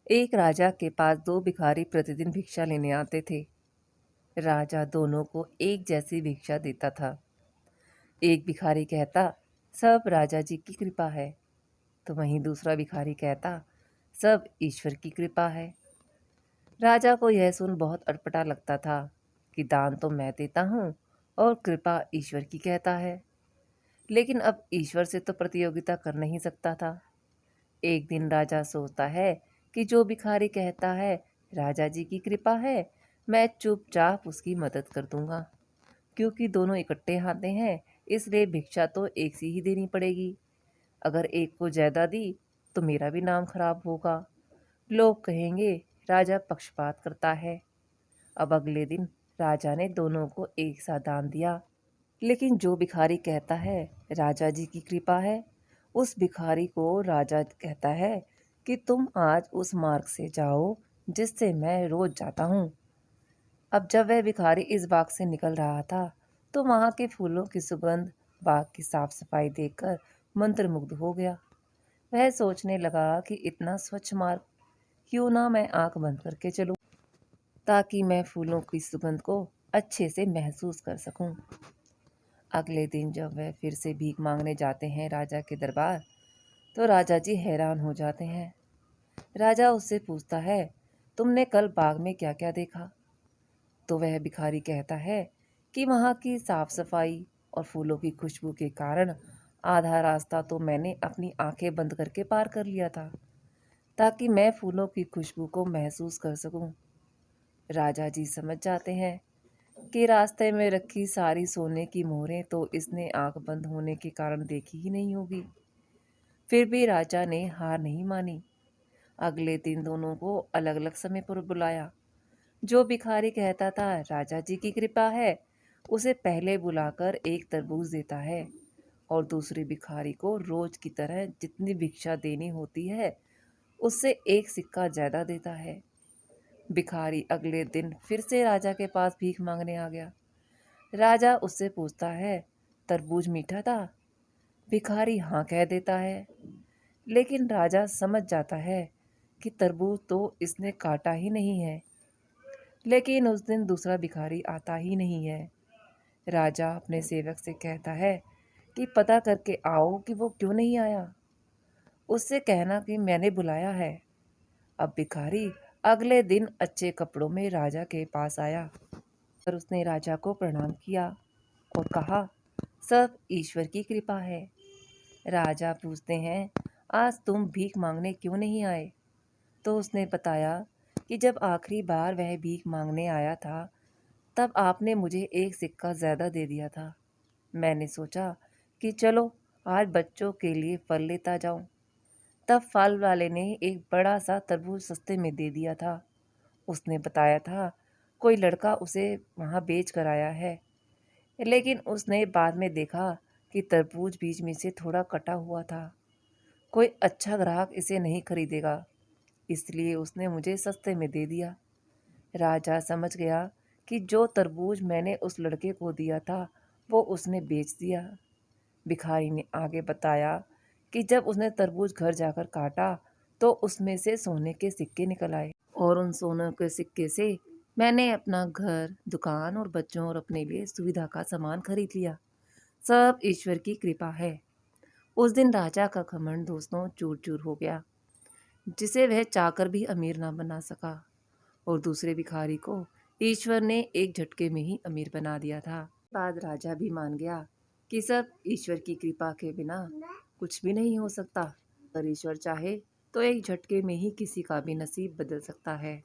एक राजा के पास दो भिखारी प्रतिदिन भिक्षा लेने आते थे। राजा दोनों को एक जैसी भिक्षा देता था। एक भिखारी कहता, सब राजा जी की कृपा है। तो वहीं दूसरा भिखारी कहता, सब ईश्वर की कृपा है। राजा को यह सुन बहुत अटपटा लगता था कि दान तो मैं देता हूँ और कृपा ईश्वर की कहता है। लेकिन अब ईश्वर से तो प्रतियोगिता कर नहीं सकता था। एक दिन राजा सोचता है कि जो भिखारी कहता है राजा जी की कृपा है, मैं चुपचाप उसकी मदद कर दूंगा। क्योंकि दोनों इकट्ठे आते हैं, इसलिए भिक्षा तो एक सी ही देनी पड़ेगी। अगर एक को ज़्यादा दी तो मेरा भी नाम खराब होगा। लोग कहेंगे राजा पक्षपात करता है। अब अगले दिन राजा ने दोनों को एक साथ दान दिया। लेकिन जो भिखारी कहता है राजा जी की कृपा है, उस भिखारी को राजा कहता है कि तुम आज उस मार्ग से जाओ जिससे मैं रोज जाता हूँ। अब जब वह भिखारी इस बाग से निकल रहा था, तो वहाँ के फूलों की सुगंध, बाग की साफ सफाई देखकर मंत्रमुग्ध हो गया। वह सोचने लगा कि इतना स्वच्छ मार्ग, क्यों ना मैं आंख बंद करके चलूं, ताकि मैं फूलों की सुगंध को अच्छे से महसूस कर सकूं। अगले दिन जब वह फिर से भीख मांगने जाते हैं राजा के दरबार, तो राजा जी हैरान हो जाते हैं। राजा उससे पूछता है, तुमने कल बाग में क्या क्या देखा? तो वह भिखारी कहता है कि वहाँ की साफ सफाई और फूलों की खुशबू के कारण आधा रास्ता तो मैंने अपनी आंखें बंद करके पार कर लिया था, ताकि मैं फूलों की खुशबू को महसूस कर सकूं। राजा जी समझ जाते हैं कि रास्ते में रखी सारी सोने की मोहरें तो इसने आंख बंद होने के कारण देखी ही नहीं होगी। फिर भी राजा ने हार नहीं मानी। अगले दिन दोनों को अलग अलग समय पर बुलाया। जो भिखारी कहता था राजा जी की कृपा है, उसे पहले बुलाकर एक तरबूज देता है और दूसरे भिखारी को रोज की तरह जितनी भिक्षा देनी होती है उससे एक सिक्का ज्यादा देता है। भिखारी अगले दिन फिर से राजा के पास भीख मांगने आ गया। राजा उससे पूछता है, तरबूज मीठा था? भिखारी हाँ कह देता है। लेकिन राजा समझ जाता है कि तरबूज तो इसने काटा ही नहीं है। लेकिन उस दिन दूसरा भिखारी आता ही नहीं है। राजा अपने सेवक से कहता है कि पता करके आओ कि वो क्यों नहीं आया। उससे कहना कि मैंने बुलाया है। अब भिखारी अगले दिन अच्छे कपड़ों में राजा के पास आया और उसने राजा को प्रणाम किया और कहा, सब ईश्वर की कृपा है। राजा पूछते हैं, आज तुम भीख मांगने क्यों नहीं आए? तो उसने बताया कि जब आखिरी बार वह भीख मांगने आया था, तब आपने मुझे एक सिक्का ज़्यादा दे दिया था। मैंने सोचा कि चलो आज बच्चों के लिए फल लेता जाऊं। तब फल वाले ने एक बड़ा सा तरबूज सस्ते में दे दिया था। उसने बताया था कोई लड़का उसे वहाँ बेच कर आया है। लेकिन उसने बाद में देखा कि तरबूज बीच में से थोड़ा कटा हुआ था। कोई अच्छा ग्राहक इसे नहीं खरीदेगा, इसलिए उसने मुझे सस्ते में दे दिया। राजा समझ गया कि जो तरबूज मैंने उस लड़के को दिया था वो उसने बेच दिया। भिखारी ने आगे बताया कि जब उसने तरबूज घर जाकर काटा तो उसमें से सोने के सिक्के निकल आए और उन सोने के सिक्के से मैंने अपना घर, दुकान और बच्चों और अपने लिए सुविधा का सामान खरीद लिया। सब ईश्वर की कृपा है। उस दिन राजा का घमंड दोस्तों चूर चूर हो गया, जिसे वह चाहकर भी अमीर ना बना सका। और दूसरे भिखारी को ईश्वर ने एक झटके में ही अमीर बना दिया था। बाद राजा भी मान गया कि सब ईश्वर की कृपा के बिना कुछ भी नहीं हो सकता। अगर ईश्वर चाहे तो एक झटके में ही किसी का भी नसीब बदल सकता है।